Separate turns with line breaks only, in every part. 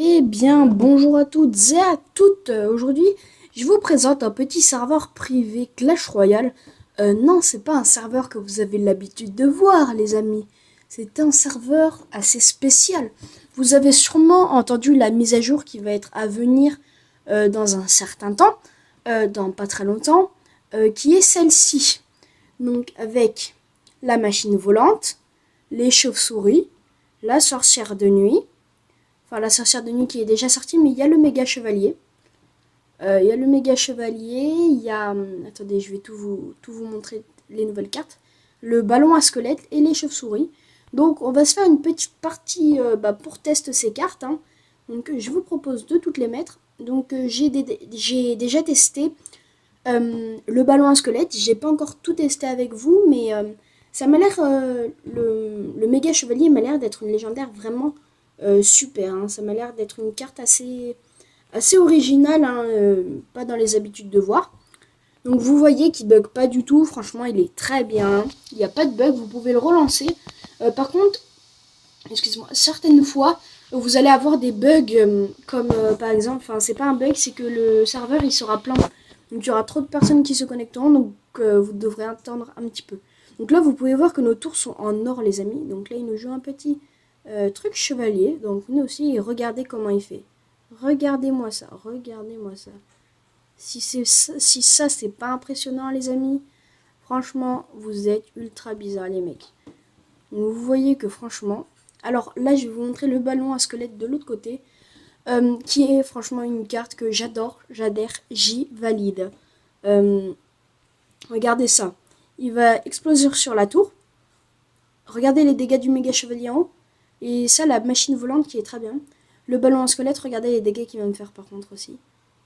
Eh bien, bonjour à toutes et à toutes. Aujourd'hui, je vous présente un petit serveur privé Clash Royale. Non, c'est pas un serveur que vous avez l'habitude de voir, les amis. C'est un serveur assez spécial. Vous avez sûrement entendu la mise à jour qui va être à venir dans un certain temps, dans pas très longtemps, qui est celle-ci. Donc, avec la machine volante, les chauves-souris, la sorcière de nuit. Enfin, la sorcière de nuit qui est déjà sortie, mais il y a le méga chevalier. Il y a le méga chevalier, il y a... attendez, je vais tout vous montrer les nouvelles cartes. Le ballon à squelette et les chauves-souris. Donc, on va se faire une petite partie pour tester ces cartes. Hein. Donc, je vous propose de toutes les mettre. Donc, j'ai déjà testé le ballon à squelette. J'ai pas encore tout testé avec vous, mais ça m'a l'air... le méga chevalier m'a l'air d'être une légendaire vraiment super. Hein. Ça m'a l'air d'être une carte assez originale, hein, pas dans les habitudes de voir. Donc vous voyez qu'il bug pas du tout. Franchement, il est très bien. Il n'y a pas de bug. Vous pouvez le relancer. Par contre, excusez-moi, certaines fois, vous allez avoir des bugs comme par exemple, enfin c'est pas un bug, c'est que le serveur il sera plein. Donc il y aura trop de personnes qui se connecteront, donc vous devrez attendre un petit peu. Donc là vous pouvez voir que nos tours sont en or les amis. Donc là il nous joue un petit truc chevalier. Donc nous aussi et regardez comment il fait. Regardez-moi ça, regardez-moi ça. Si ça c'est pas impressionnant les amis, franchement vous êtes ultra bizarres les mecs. Donc vous voyez que franchement, alors là je vais vous montrer le ballon à squelette de l'autre côté, qui est franchement une carte que j'adhère, j'y valide. Euh, regardez ça, il va exploser sur la tour. Regardez les dégâts du méga chevalier en haut. Et ça, la machine volante qui est très bien. Le ballon à squelette, regardez les dégâts qu'il va me faire par contre aussi.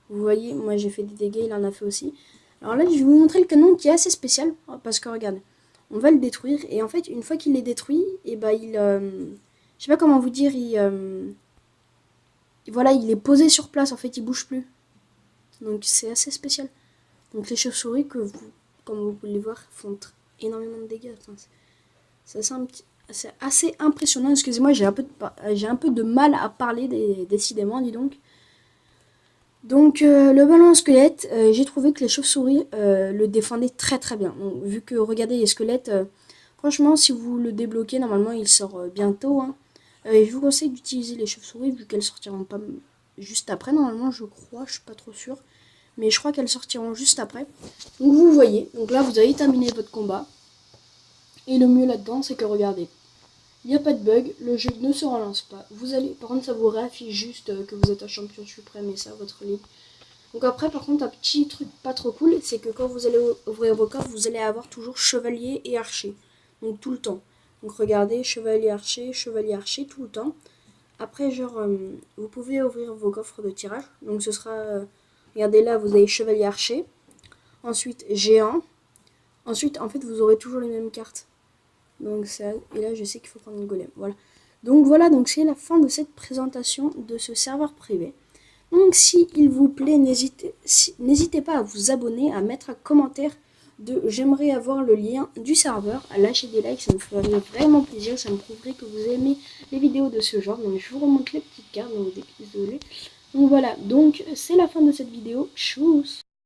Vous voyez, moi j'ai fait des dégâts, il en a fait aussi. Alors là, je vais vous montrer le canon qui est assez spécial. Parce que regarde, on va le détruire. Et en fait, une fois qu'il est détruit, et bah il... je sais pas comment vous dire, voilà, il est posé sur place. En fait, il bouge plus. Donc c'est assez spécial. Donc les chauves-souris, comme vous pouvez le voir, font énormément de dégâts. Enfin, c'est assez impressionnant. Excusez-moi, j'ai un peu de mal à parler, décidément, dis donc. Donc, le ballon en squelette, j'ai trouvé que les chauves-souris le défendaient très très bien. Donc, vu que, regardez, les squelettes, franchement, si vous le débloquez, normalement, il sort bientôt. Hein. Et je vous conseille d'utiliser les chauves-souris, vu qu'elles sortiront pas juste après, normalement, je crois, je suis pas trop sûre. Mais je crois qu'elles sortiront juste après. Donc, vous voyez, donc là, vous avez terminé votre combat. Et le mieux là-dedans, c'est que, regardez, il n'y a pas de bug, le jeu ne se relance pas. Vous allez, par contre, ça vous réaffiche juste que vous êtes un champion suprême et ça, votre ligue. Donc après, par contre, un petit truc pas trop cool, c'est que quand vous allez ouvrir vos coffres, vous allez avoir toujours chevalier et archer. Donc tout le temps. Donc regardez, chevalier archer tout le temps. Après, genre, vous pouvez ouvrir vos coffres de tirage. Donc ce sera, regardez là, vous avez chevalier archer. Ensuite, géant. Ensuite, en fait, vous aurez toujours les mêmes cartes. Donc ça, et là je sais qu'il faut prendre une golem. Voilà, donc c'est la fin de cette présentation de ce serveur privé. Donc si il vous plaît, n'hésitez pas à vous abonner, à mettre un commentaire de j'aimerais avoir le lien du serveur, à lâcher des likes, ça me ferait vraiment plaisir, ça me prouverait que vous aimez les vidéos de ce genre. Donc je vous remonte les petites cartes, donc désolé. Donc voilà, donc c'est la fin de cette vidéo. Tchuss.